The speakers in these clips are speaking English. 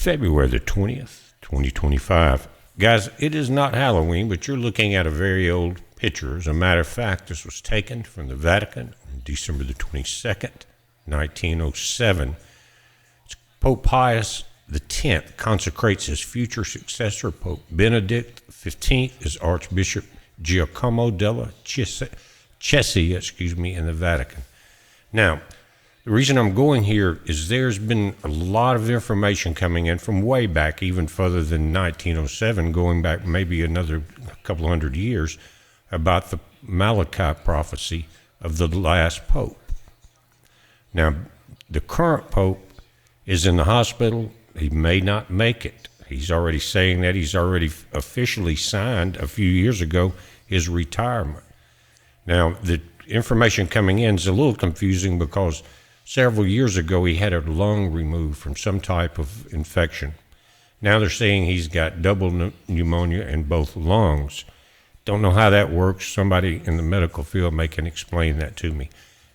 February the 20th, 2025. Guys, it is not Halloween, but you're looking at a very old picture. As a matter of fact, this was taken from the Vatican on December the 22nd, 1907. Pope Pius X consecrates his future successor, Pope Benedict XV, as Archbishop Giacomo della Chiesa, in the Vatican. Now, the reason I'm going here is there's been a lot of information coming in from way back, even further than 1907, going back maybe another couple hundred years, about the Malachi prophecy of the last pope. Now, the current pope is in the hospital. He may not make it. He's already saying that. He's already officially signed a few years ago his retirement. Now, the information coming in is a little confusing because several years ago he had a lung removed from some type of infection. Now they're saying he's got double pneumonia in both lungs. Don't know how that works. Somebody in the medical field can explain that to me.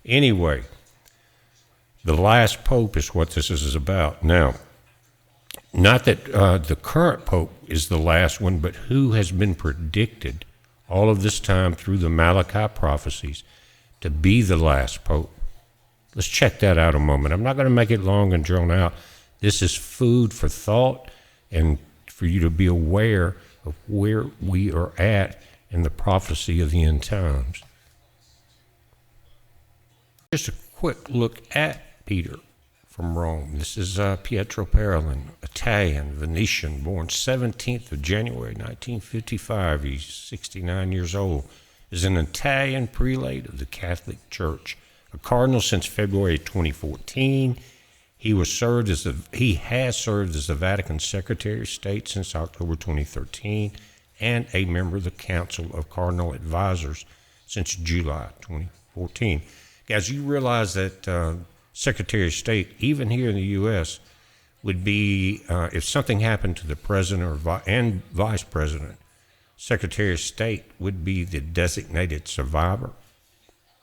Anyway, the last pope is what this is about. Now, not that the current pope is the last one, but who has been predicted all of this time through the Malachi prophecies to be the last pope. Let's check that out a moment. I'm not going to make it long and drawn out. This is food for thought and for you to be aware of where we are at in the prophecy of the end times. Just a quick look at Peter from Rome. This is Pietro Parolin, Italian, Venetian, born 17th of January 1955. He's 69 years old. Is an Italian prelate of the Catholic Church. A cardinal since February 2014. He has served as the Vatican Secretary of State since October 2013 and a member of the Council of Cardinal Advisors since July 2014. Guys, you realize that Secretary of State, even here in the U.S., would be, if something happened to the president and vice president, Secretary of State would be the designated survivor.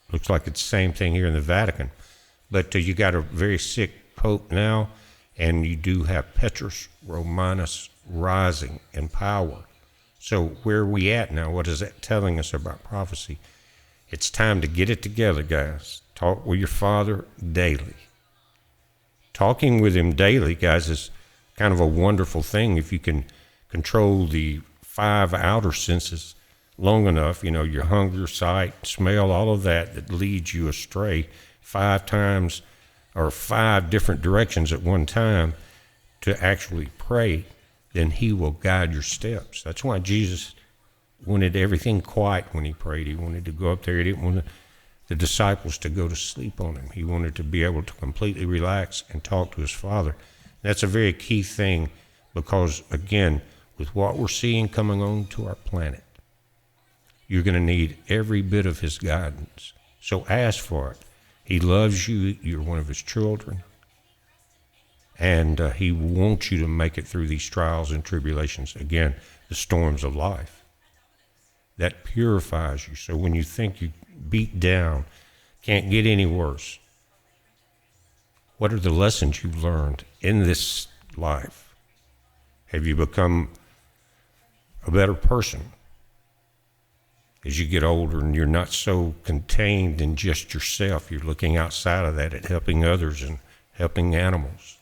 Looks like it's the same thing here in the Vatican. But you got a very sick pope now, and you do have Petrus Romanus rising in power. So where are we at now? What is that telling us about prophecy? It's time to get it together, guys. Talk with your father daily. Talking with him daily, guys, is kind of a wonderful thing if you can control the 5 outer senses long enough, your hunger, sight, smell, all of that leads you astray 5 times or 5 different directions at one time to actually pray, then he will guide your steps. That's why Jesus wanted everything quiet when he prayed. He wanted to go up there. He didn't want the disciples to go to sleep on him. He wanted to be able to completely relax and talk to his Father. That's a very key thing because, again, with what we're seeing coming on to our planet, you're going to need every bit of his guidance. So ask for it. He loves you. You're one of his children. And he wants you to make it through these trials and tribulations. Again, the storms of life. That purifies you. So when you think you beat down, can't get any worse, what are the lessons you've learned in this life? Have you become a better person? As you get older and you're not so contained in just yourself, you're looking outside of that at helping others and helping animals.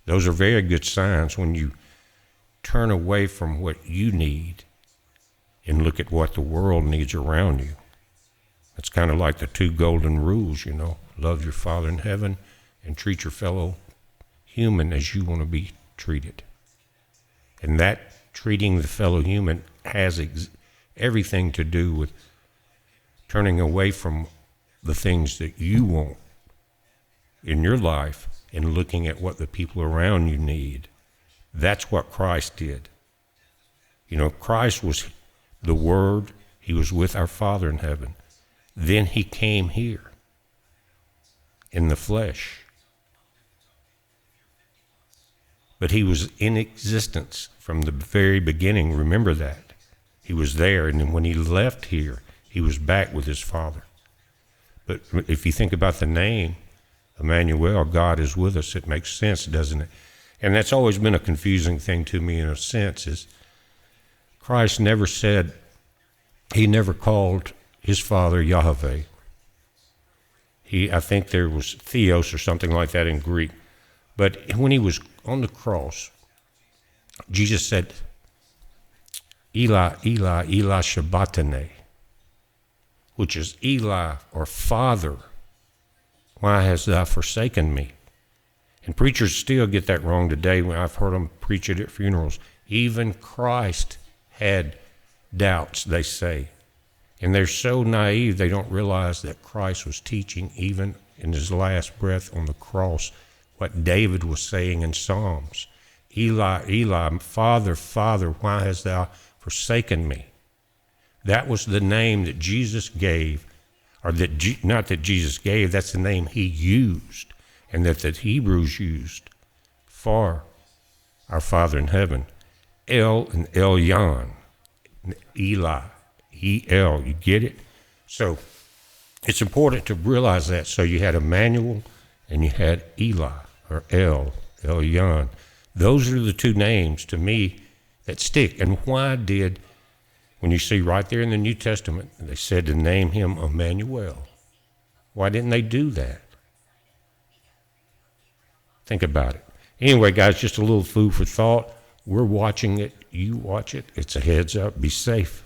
Those are very good signs when you turn away from what you need and look at what the world needs around you. It's kind of like the 2 golden rules, love your Father in heaven and treat your fellow human as you want to be treated. And that treating the fellow human has everything to do with turning away from the things that you want in your life and looking at what the people around you need. That's what Christ did. Christ was the Word. He was with our Father in heaven. Then he came here in the flesh. But he was in existence from the very beginning. Remember that. He was there, and then when he left here, he was back with his Father. But if you think about the name, Emmanuel, God is with us, it makes sense, doesn't it? And that's always been a confusing thing to me in a sense, is Christ never said, he never called his Father Yahweh. I think there was Theos or something like that in Greek. But when he was on the cross, Jesus said, Eli, Eli, Eli Shabbatane, which is Eli, or Father, why hast thou forsaken me? And preachers still get that wrong today when I've heard them preach it at funerals. Even Christ had doubts, they say. And they're so naive, they don't realize that Christ was teaching, even in his last breath on the cross, what David was saying in Psalms. Eli, Eli, Father, Father, why hast thou forsaken me? That was the name that Jesus gave, or not that Jesus gave, that's the name he used, and that the Hebrews used for our Father in heaven. El and Elyon, Eli, E-L, you get it? So it's important to realize that. So you had Emmanuel and you had Eli, or Elyon. Those are the two names to me that stick. And why did, when you see right there in the New Testament, they said to name him Emmanuel. Why didn't they do that? Think about it. Anyway, guys, just a little food for thought. We're watching it. You watch it. It's a heads up. Be safe.